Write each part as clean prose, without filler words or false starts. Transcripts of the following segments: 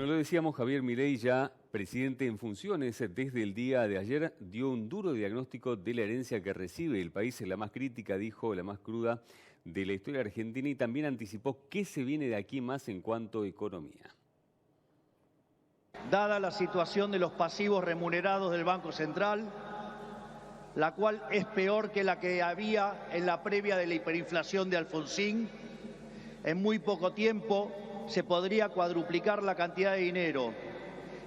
Bueno, lo decíamos, Javier Milei, ya presidente en funciones, desde el día de ayer dio un duro diagnóstico de la herencia que recibe el país, la más crítica, dijo, la más cruda de la historia argentina, y también anticipó qué se viene de aquí más en cuanto a economía. Dada la situación de los pasivos remunerados del Banco Central, la cual es peor que la que había en la previa de la hiperinflación de Alfonsín, en muy poco tiempo se podría cuadruplicar la cantidad de dinero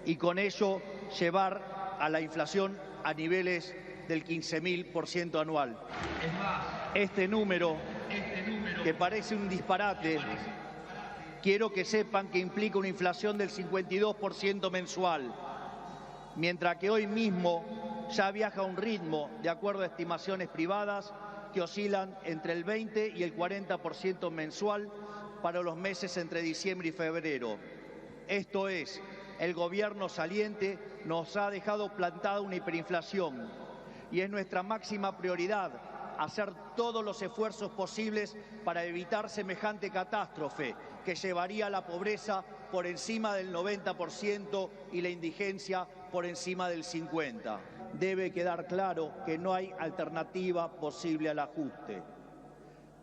y con ello llevar a la inflación a niveles del 15.000% anual. Este número, que parece un disparate, quiero que sepan que implica una inflación del 52% mensual, mientras que hoy mismo ya viaja a un ritmo, de acuerdo a estimaciones privadas, que oscilan entre el 20 y el 40% mensual para los meses entre diciembre y febrero. Esto es, el gobierno saliente nos ha dejado plantada una hiperinflación y es nuestra máxima prioridad hacer todos los esfuerzos posibles para evitar semejante catástrofe que llevaría a la pobreza por encima del 90% y la indigencia por encima del 50%. Debe quedar claro que no hay alternativa posible al ajuste.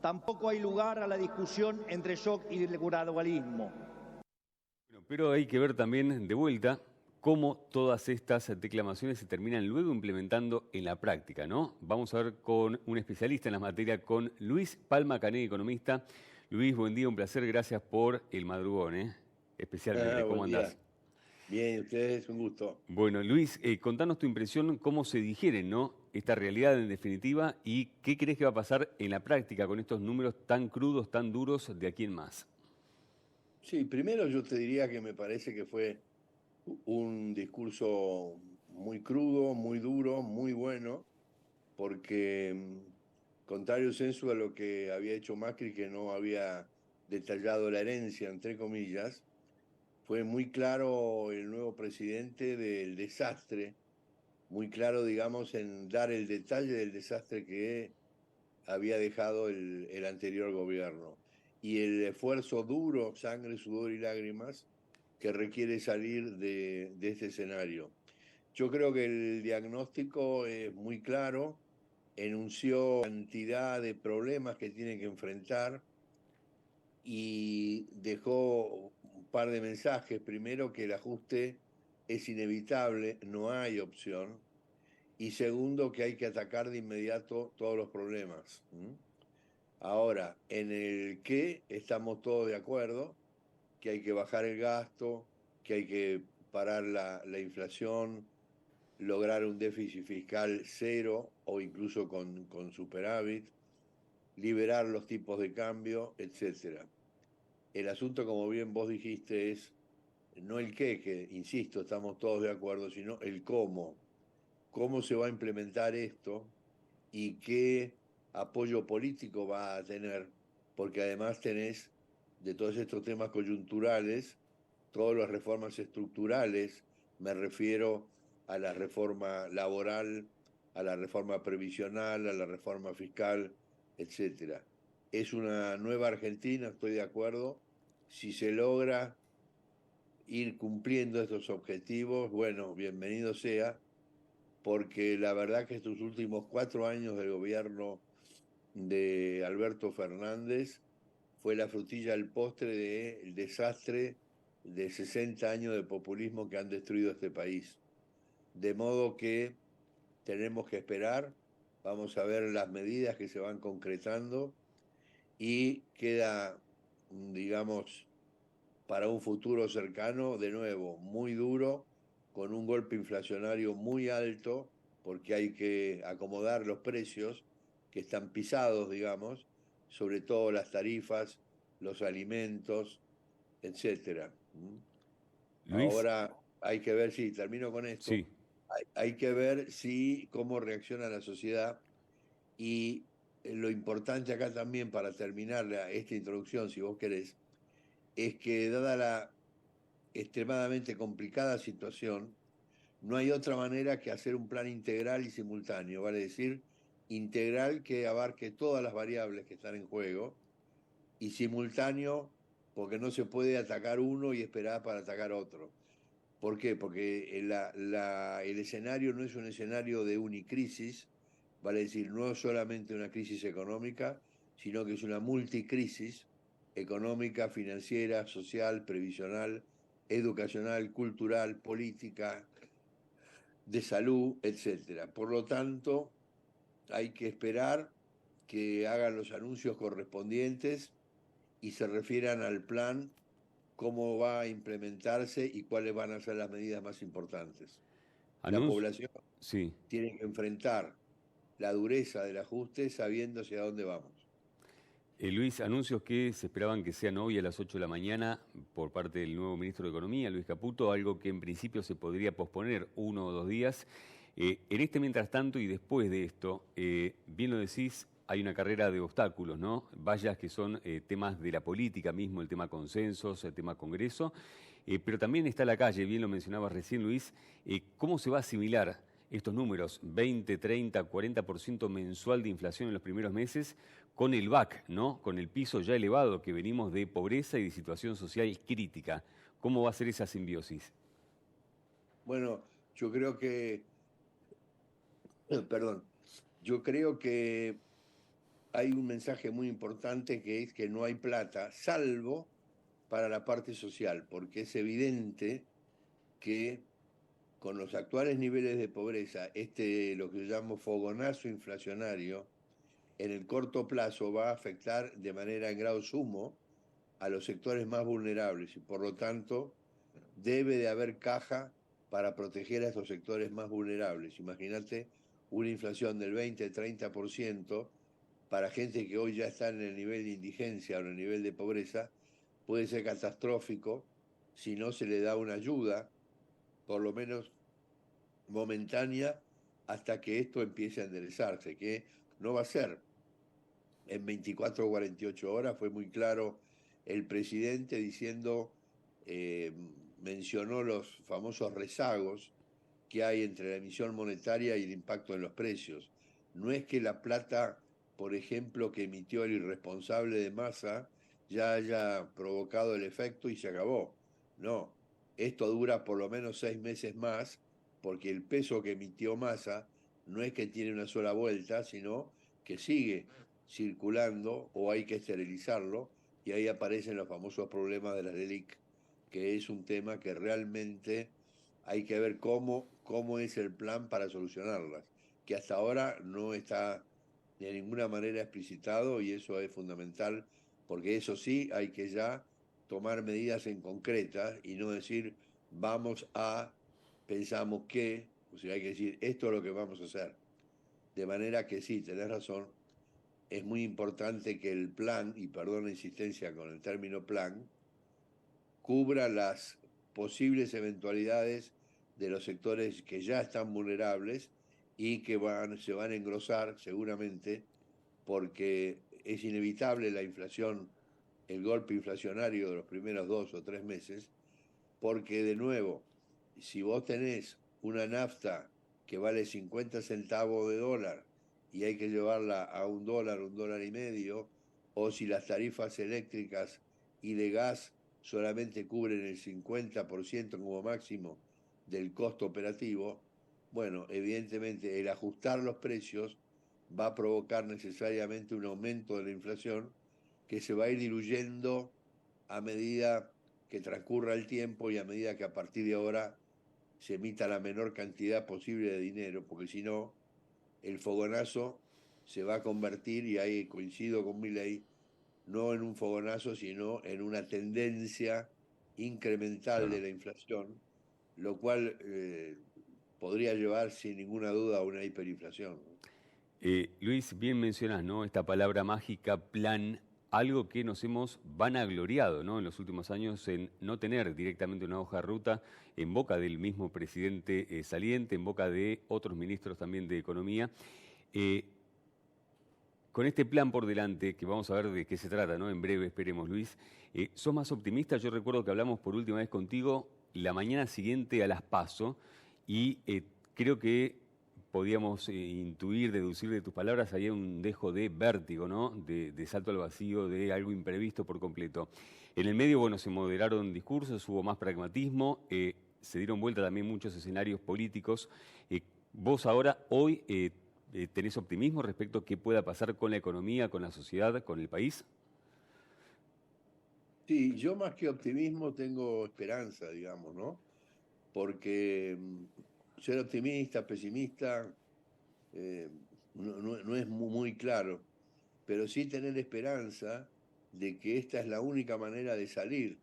Tampoco hay lugar a la discusión entre shock y el gradualismo. Pero hay que ver también de vuelta cómo todas estas declamaciones se terminan luego implementando en la práctica, ¿no? Vamos a ver con un especialista en la materia, con Luis Palma Cané, economista. Luis, buen día, un placer, gracias por el madrugón, especialmente. ¿Cómo Buen andás? día. Bien, ustedes, un gusto. Bueno, Luis, contanos tu impresión, cómo se digiere, ¿no?, esta realidad en definitiva, y qué crees que va a pasar en la práctica con estos números tan crudos, tan duros de aquí en más. Sí, primero yo te diría que me parece que fue un discurso muy crudo, muy duro, muy bueno, porque contrario sensu a lo que había hecho Macri, que no había detallado la herencia, entre comillas, fue muy claro el nuevo presidente del desastre, muy claro, digamos, en dar el detalle del desastre que había dejado el anterior gobierno y el esfuerzo duro, sangre, sudor y lágrimas que requiere salir de este escenario. Yo creo que el diagnóstico es muy claro, enunció cantidad de problemas que tiene que enfrentar y dejó un par de mensajes. Primero, que el ajuste es inevitable, no hay opción. Y segundo, que hay que atacar de inmediato todos los problemas. Ahora, en el qué estamos todos de acuerdo, que hay que bajar el gasto, que hay que parar la inflación, lograr un déficit fiscal cero o incluso con superávit, liberar los tipos de cambio, etc. El asunto, como bien vos dijiste, es no el qué, que insisto, estamos todos de acuerdo, sino el cómo. ¿Cómo se va a implementar esto y qué apoyo político va a tener? Porque además tenés, de todos estos temas coyunturales, todas las reformas estructurales, me refiero a la reforma laboral, a la reforma previsional, a la reforma fiscal, etcétera. Es una nueva Argentina, estoy de acuerdo. Si se logra ir cumpliendo estos objetivos, bueno, bienvenido sea, porque la verdad que estos últimos 4 años del gobierno de Alberto Fernández fue la frutilla del postre del desastre de 60 años de populismo que han destruido este país. De modo que tenemos que esperar, vamos a ver las medidas que se van concretando y queda, digamos, para un futuro cercano, de nuevo, muy duro, con un golpe inflacionario muy alto, porque hay que acomodar los precios que están pisados, digamos, sobre todo las tarifas, los alimentos, etcétera. Luis, Ahora hay que ver, si termino con esto, sí. hay que ver si cómo reacciona la sociedad y lo importante acá también para terminar esta introducción, si vos querés, es que dada la extremadamente complicada situación, no hay otra manera que hacer un plan integral y simultáneo, vale decir, integral que abarque todas las variables que están en juego y simultáneo porque no se puede atacar uno y esperar para atacar otro. ¿Por qué? Porque el escenario no es un escenario de unicrisis, vale decir, no es solamente una crisis económica, sino que es una multicrisis económica, financiera, social, previsional, educacional, cultural, política, de salud, etcétera. Por lo tanto, hay que esperar que hagan los anuncios correspondientes y se refieran al plan, cómo va a implementarse y cuáles van a ser las medidas más importantes. La Anuncio, población sí. tiene que enfrentar la dureza del ajuste sabiendo hacia dónde vamos. Luis, anuncios que se esperaban que sean hoy a las 8 de la mañana por parte del nuevo ministro de Economía, Luis Caputo, algo que en principio se podría posponer 1 o 2 días. En este mientras tanto y después de esto, bien lo decís, hay una carrera de obstáculos, ¿no? Vallas que son temas de la política mismo, el tema consensos, el tema Congreso, pero también está la calle, bien lo mencionabas recién, Luis. ¿Cómo se va a asimilar estos números, 20, 30, 40% mensual de inflación en los primeros meses, con el VAC, ¿no? Con el piso ya elevado que venimos de pobreza y de situación social crítica? ¿Cómo va a ser esa simbiosis? Bueno, yo creo que, perdón, yo creo que hay un mensaje muy importante que es que no hay plata, salvo para la parte social, porque es evidente que con los actuales niveles de pobreza, lo que yo llamo fogonazo inflacionario, en el corto plazo va a afectar de manera en grado sumo a los sectores más vulnerables y por lo tanto debe de haber caja para proteger a estos sectores más vulnerables. Imagínate una inflación del 20-30% para gente que hoy ya está en el nivel de indigencia o en el nivel de pobreza, puede ser catastrófico si no se le da una ayuda, por lo menos momentánea, hasta que esto empiece a enderezarse, que no va a ser en 24 o 48 horas. Fue muy claro el presidente diciendo, eh, mencionó los famosos rezagos que hay entre la emisión monetaria y el impacto en los precios. No es que la plata, por ejemplo, que emitió el irresponsable de Massa ya haya provocado el efecto y se acabó. No, esto dura por lo menos 6 meses más, porque el peso que emitió Massa no es que tiene una sola vuelta, sino que sigue circulando o hay que esterilizarlo, y ahí aparecen los famosos problemas de las LELIC, que es un tema que realmente hay que ver cómo es el plan para solucionarlas, que hasta ahora no está de ninguna manera explicitado y eso es fundamental, porque eso sí hay que ya tomar medidas en concretas y no decir vamos a, pensamos que, o sea, hay que decir esto es lo que vamos a hacer. De manera que sí, tenés razón, es muy importante que el plan, y perdón la insistencia con el término plan, cubra las posibles eventualidades de los sectores que ya están vulnerables y que se van a engrosar seguramente porque es inevitable la inflación, el golpe inflacionario de los primeros 2 o 3 meses, porque de nuevo, si vos tenés una nafta que vale 50 centavos de dólar y hay que llevarla a un dólar y medio, o si las tarifas eléctricas y de gas solamente cubren el 50% como máximo del costo operativo, bueno, evidentemente el ajustar los precios va a provocar necesariamente un aumento de la inflación que se va a ir diluyendo a medida que transcurra el tiempo y a medida que a partir de ahora se emita la menor cantidad posible de dinero, porque si no, el fogonazo se va a convertir, y ahí coincido con Milei, no en un fogonazo, sino en una tendencia incremental de Claro. la inflación, lo cual podría llevar sin ninguna duda a una hiperinflación. Luis, bien mencionás, ¿no? Esta palabra mágica, plan, algo que nos hemos vanagloriado, ¿no? En los últimos años en no tener directamente una hoja de ruta en boca del mismo presidente saliente, en boca de otros ministros también de Economía. Eh, con este plan por delante, que vamos a ver de qué se trata, ¿no? En breve, esperemos, Luis. ¿Sos más optimista? Yo recuerdo que hablamos por última vez contigo la mañana siguiente a las PASO y creo que podíamos intuir, deducir de tus palabras, había un dejo de vértigo, ¿no? De salto al vacío, de algo imprevisto por completo. En el medio, bueno, se moderaron discursos, hubo más pragmatismo, se dieron vuelta también muchos escenarios políticos. Vos ahora, hoy, ¿tenés optimismo respecto a qué pueda pasar con la economía, con la sociedad, con el país? Sí, yo más que optimismo tengo esperanza, digamos, ¿no? Porque ser optimista, pesimista, eh, no es muy claro, pero sí tener esperanza de que esta es la única manera de salir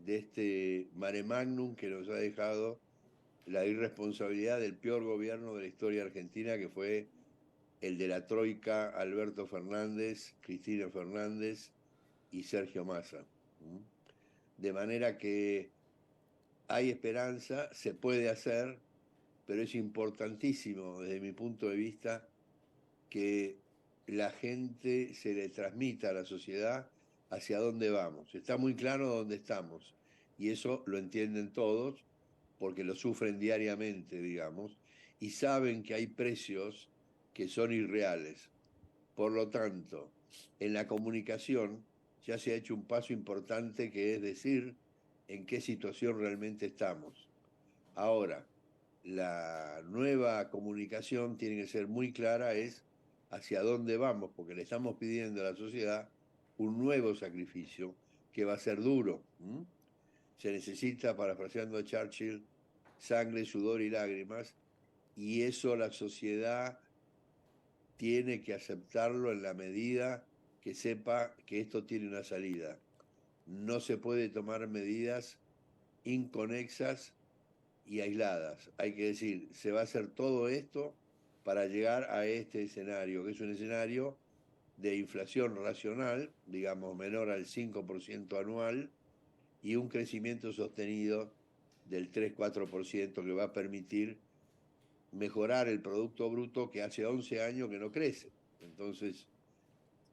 de este mare magnum que nos ha dejado la irresponsabilidad del peor gobierno de la historia argentina, que fue el de la Troika, Alberto Fernández, Cristina Fernández y Sergio Massa. De manera que hay esperanza, se puede hacer, pero es importantísimo desde mi punto de vista que la gente se le transmita a la sociedad hacia dónde vamos. Está muy claro dónde estamos y eso lo entienden todos porque lo sufren diariamente, digamos, y saben que hay precios que son irreales. Por lo tanto, en la comunicación ya se ha hecho un paso importante que es decir en qué situación realmente estamos. Ahora, la nueva comunicación tiene que ser muy clara, es hacia dónde vamos, porque le estamos pidiendo a la sociedad un nuevo sacrificio que va a ser duro. Se necesita, parafraseando a Churchill, sangre, sudor y lágrimas, y eso la sociedad tiene que aceptarlo en la medida que sepa que esto tiene una salida. No se puede tomar medidas inconexas y aisladas. Hay que decir, se va a hacer todo esto para llegar a este escenario, que es un escenario de inflación racional, digamos menor al 5% anual, y un crecimiento sostenido del 3-4% que va a permitir mejorar el Producto Bruto que hace 11 años que no crece. Entonces,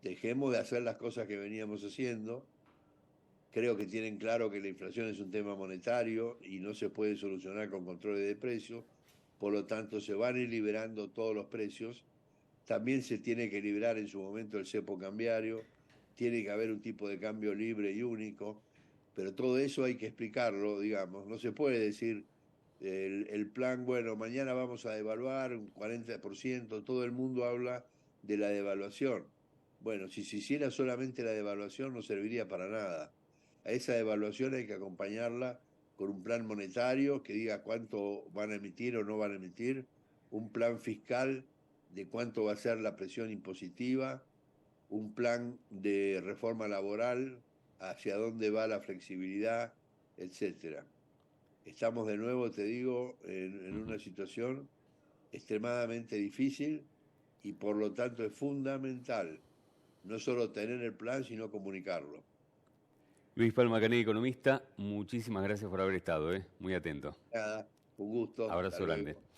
dejemos de hacer las cosas que veníamos haciendo. Creo que tienen claro que la inflación es un tema monetario y no se puede solucionar con controles de precios, por lo tanto se van a ir liberando todos los precios. También se tiene que liberar en su momento el cepo cambiario, tiene que haber un tipo de cambio libre y único, pero todo eso hay que explicarlo, digamos. No se puede decir el plan, bueno, mañana vamos a devaluar un 40%, todo el mundo habla de la devaluación. Bueno, si se hiciera solamente la devaluación no serviría para nada. A esa devaluación hay que acompañarla con un plan monetario que diga cuánto van a emitir o no van a emitir, un plan fiscal de cuánto va a ser la presión impositiva, un plan de reforma laboral, hacia dónde va la flexibilidad, etcétera. Estamos de nuevo, te digo, en una situación extremadamente difícil y por lo tanto es fundamental no solo tener el plan, sino comunicarlo. Luis Palma Cané, economista, muchísimas gracias por haber estado, muy atento. Nada, un gusto. Abrazo Hasta grande. luego.